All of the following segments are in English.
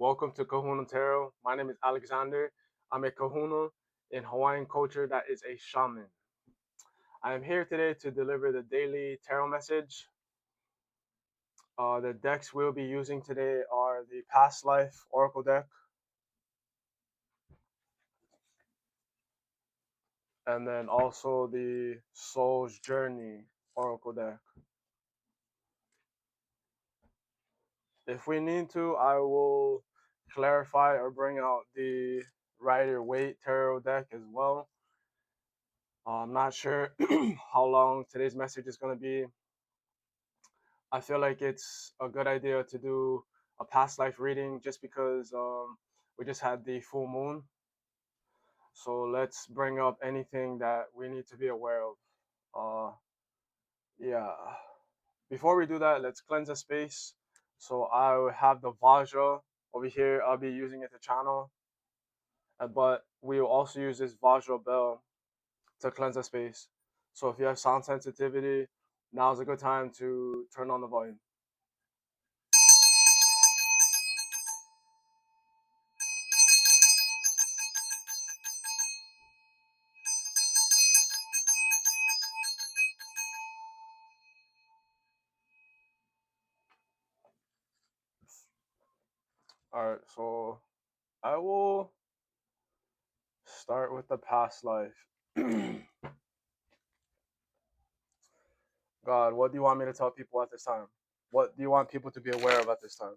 Welcome to Kahuna Tarot. My name is Alexander. I'm a Kahuna in Hawaiian culture that is a shaman. I am here today to deliver the daily tarot message. The decks we'll be using today are the Past Life Oracle deck and then also the Soul's Journey Oracle deck. If we need to, I will clarify or bring out the Rider Waite Tarot deck as well. I'm not sure how long today's message is going to be. I feel like it's a good idea to do a past life reading just because we just had the full moon. So let's bring up anything that we need to be aware of. Uh, yeah. Before we do that, let's cleanse the space. So I will have the Vajra over here. I'll be using it to channel. But we will also use this Vajra bell to cleanse the space. So if you have sound sensitivity, now's a good time to turn on the volume. Alright, so I will start with the past life. God, what do you want me to tell people at this time? What do you want people to be aware of at this time?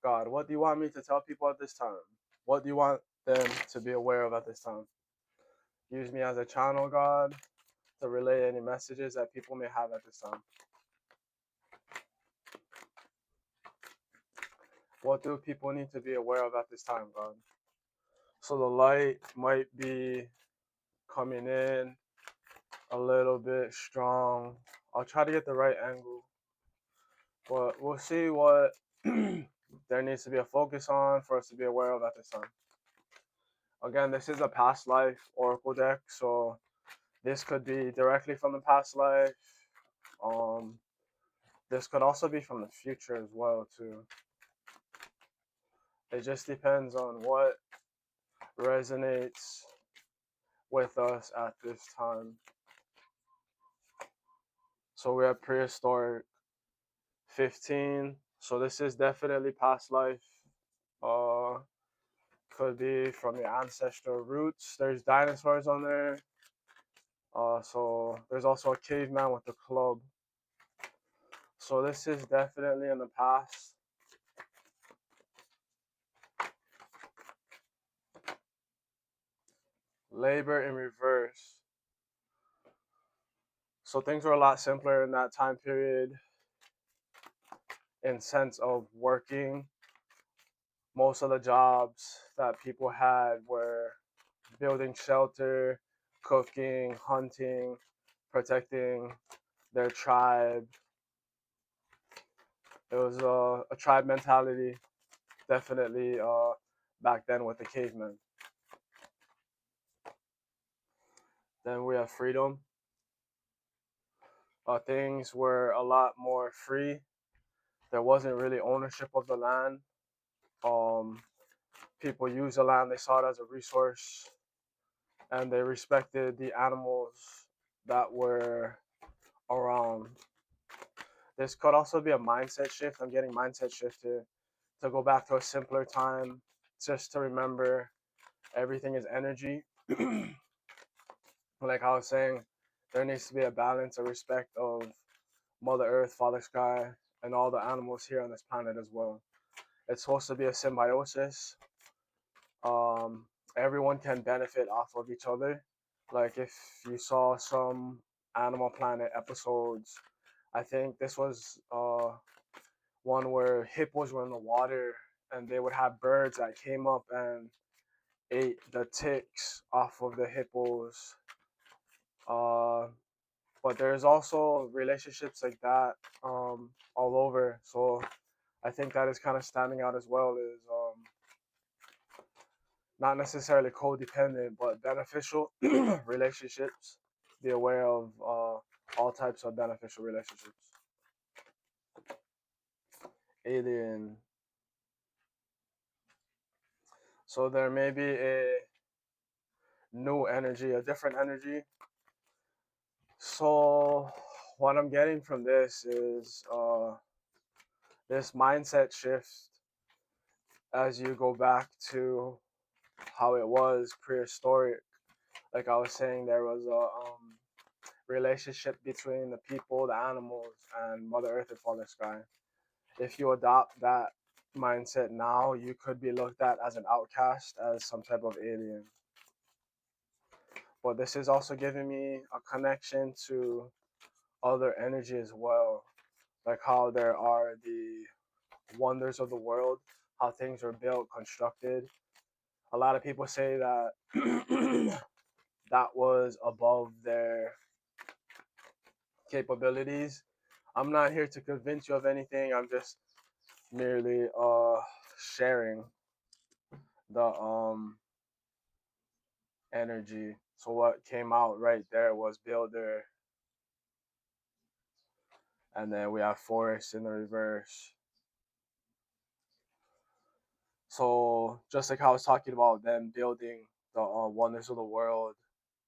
God, what do you want me to tell people at this time? What do you want them to be aware of at this time? Use me as a channel, God, to relay any messages that people may have at this time. What do people need to be aware of at this time, God? So the light might be coming in a little bit strong. I'll try to get the right angle, but we'll see what there needs to be a focus on for us to be aware of at this time. Again, this is a past life oracle deck, so this could be directly from the past life. Um, this could also be from the future as well too. It just depends on what resonates with us at this time. So we have prehistoric 15. So this is definitely past life. Uh, could be from your ancestral roots. There's dinosaurs on there. So there's also a caveman with a club. So this is definitely in the past. Labor in reverse. So things were a lot simpler in that time period in sense of working. Most of the jobs that people had were building shelter, cooking, hunting, protecting their tribe. It was a tribe mentality, definitely back then with the cavemen. Then we have freedom. Things were a lot more free. There wasn't really ownership of the land. Um, People used the land, they saw it as a resource, and they respected the animals that were around. This could also be a mindset shift. I'm getting mindset shift here to go back to a simpler time, just to remember everything is energy. Like I was saying, there needs to be a balance, a respect of Mother Earth, Father Sky, and all the animals here on this planet as well. It's supposed to be a symbiosis. Um, Everyone can benefit off of each other. Like if you saw some Animal Planet episodes, I think this was one where hippos were in the water and they would have birds that came up and ate the ticks off of the hippos. Uh, but there's also relationships like that all over. So I think that is kind of standing out as well. Is not necessarily codependent, but beneficial relationships. Be aware of all types of beneficial relationships. Alien. So there may be a new energy, a different energy. So what I'm getting from this is this mindset shift as you go back to how it was prehistoric. Like I was saying, there was a relationship between the people, the animals, and Mother Earth and Father Sky. If you adopt that mindset now, you could be looked at as an outcast, as some type of alien. But this is also giving me a connection to other energy as well, like how there are the wonders of the world, how things are built, constructed. A lot of people say that that was above their capabilities. I'm not here to convince you of anything. I'm just merely sharing the energy. So what came out right there was builder, and then we have forest in the reverse. So just like how I was talking about them building the wonders of the world,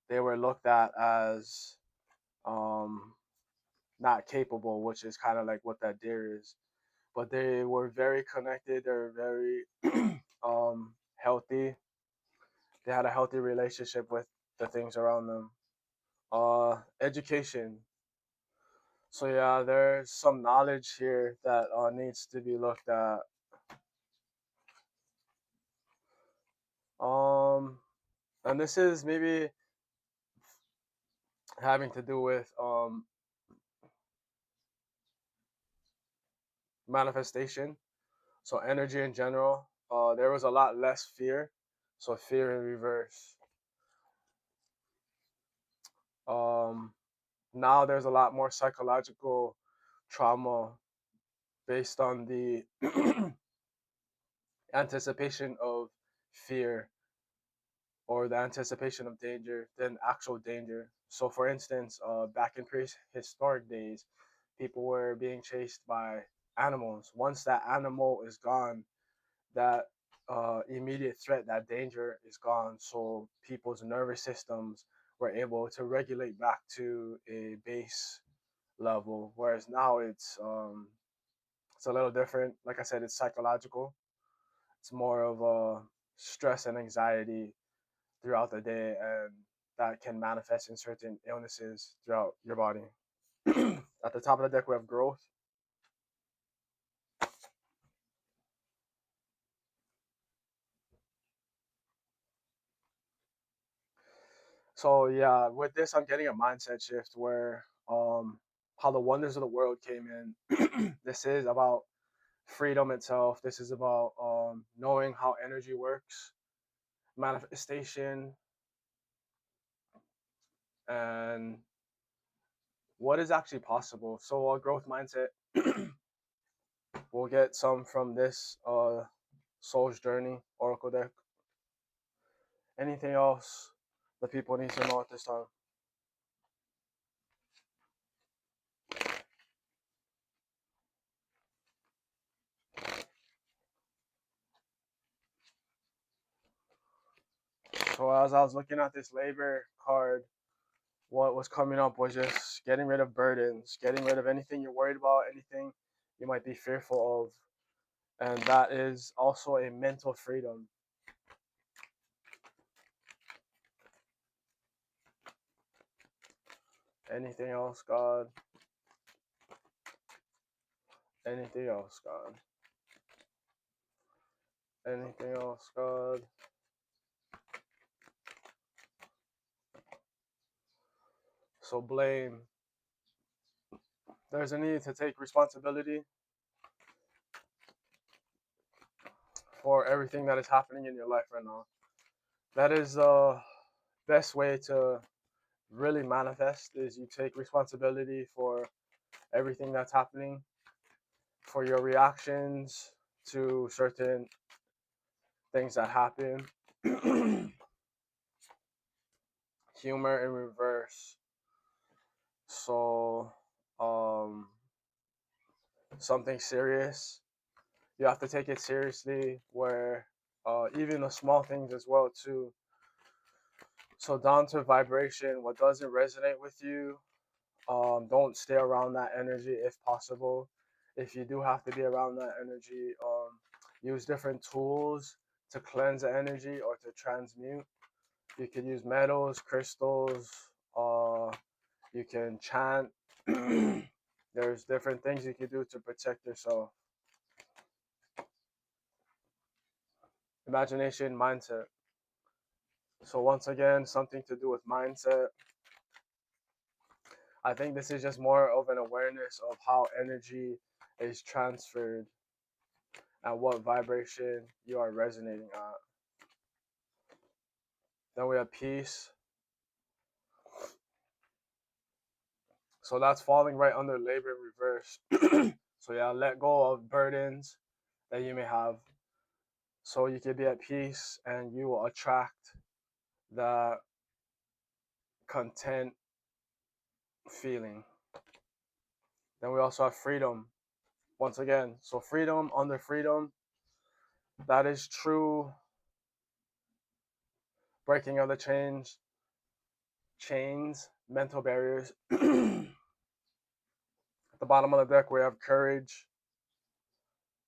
they were looked at as um, not capable, which is kind of like what that deer is. But they were very connected. They were very healthy. They had a healthy relationship with the things around them. Education. So yeah, there's some knowledge here that needs to be looked at. Um, and this is maybe having to do with manifestation. So energy in general. There was a lot less fear. So fear in reverse. Um, Now there's a lot more psychological trauma based on the anticipation of fear or the anticipation of danger than actual danger. So, for instance, back in prehistoric days, people were being chased by animals. Once that animal is gone, that immediate threat, that danger is gone. So, people's nervous systems were able to regulate back to a base level. Whereas now it's a little different. Like I said, it's psychological. It's more of a stress and anxiety throughout the day, and that can manifest in certain illnesses throughout your body. At the top of the deck, we have growth. So yeah, with this, I'm getting a mindset shift where how the wonders of the world came in. This is about freedom itself. This is about knowing how energy works, manifestation, and what is actually possible. So a growth mindset. We'll get some from this Soul's Journey Oracle deck. Anything else the people need to know at this time? So as I was looking at this labor card, what was coming up was just getting rid of burdens, getting rid of anything you're worried about, anything you might be fearful of. And that is also a mental freedom. Anything else, God? Anything else, God? Anything else, God? So blame. There's a need to take responsibility for everything that is happening in your life right now. That is the best way to really manifest is you take responsibility for everything that's happening, for your reactions to certain things that happen. Humor in reverse. So, um, something serious, you have to take it seriously. Where even the small things as well too. So down to vibration, what doesn't resonate with you, don't stay around that energy if possible. If you do have to be around that energy, use different tools to cleanse the energy or to transmute. You could use metals, crystals, you can chant. There's different things you can do to protect yourself. Imagination, mindset. So once again, something to do with mindset. I think this is just more of an awareness of how energy is transferred and what vibration you are resonating at. Then we have peace. So that's falling right under labor in reverse. So yeah, let go of burdens that you may have. So you can be at peace and you will attract that content feeling. Then we also have freedom. Once again, so freedom, under freedom, that is true breaking of the chains, mental barriers. At the bottom of the deck, we have courage.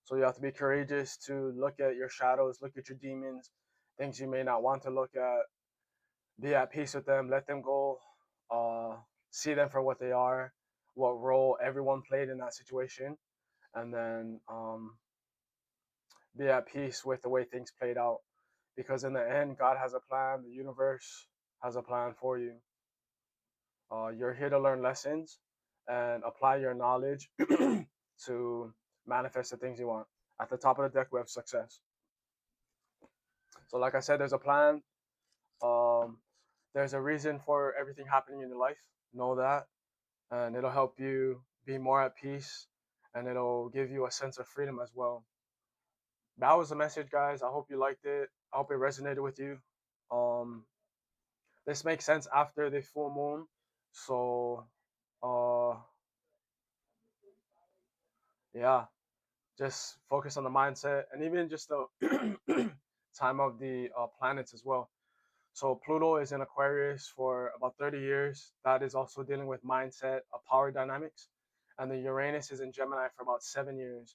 So you have to be courageous to look at your shadows, look at your demons, things you may not want to look at. Be at peace with them, let them go, see them for what they are, what role everyone played in that situation, and then be at peace with the way things played out. Because in the end, God has a plan, the universe has a plan for you. You're here to learn lessons and apply your knowledge to manifest the things you want. At the top of the deck, we have success. So, like I said, there's a plan. Um, there's a reason for everything happening in your life. Know that, and it'll help you be more at peace, and it'll give you a sense of freedom as well. That was the message, guys. I hope you liked it. I hope it resonated with you. Um, this makes sense after the full moon, so uh, yeah, just focus on the mindset and even just the time of the planets as well. So Pluto is in Aquarius for about 30 years. That is also dealing with mindset, power dynamics. And the Uranus is in Gemini for about 7 years.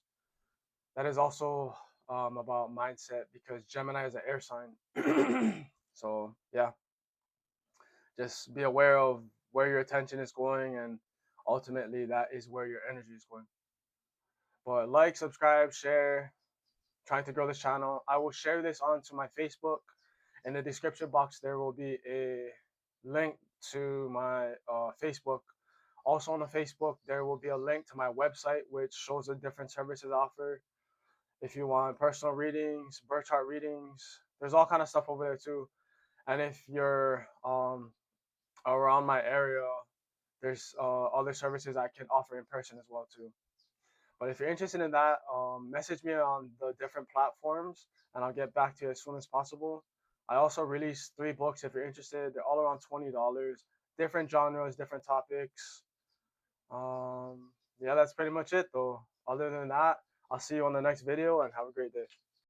That is also about mindset because Gemini is an air sign. So yeah, just be aware of where your attention is going, and ultimately that is where your energy is going. But like, subscribe, share, trying to grow this channel. I will share this onto my Facebook. In the description box, there will be a link to my Facebook. Also on the Facebook, there will be a link to my website, which shows the different services I offer. If you want personal readings, birth chart readings, there's all kind of stuff over there too. And if you're around my area, there's other services I can offer in person as well too. But if you're interested in that, message me on the different platforms and I'll get back to you as soon as possible. I also released 3 books if you're interested. They're all around $20. Different genres, different topics. Yeah, that's pretty much it though. Other than that, I'll see you on the next video and have a great day.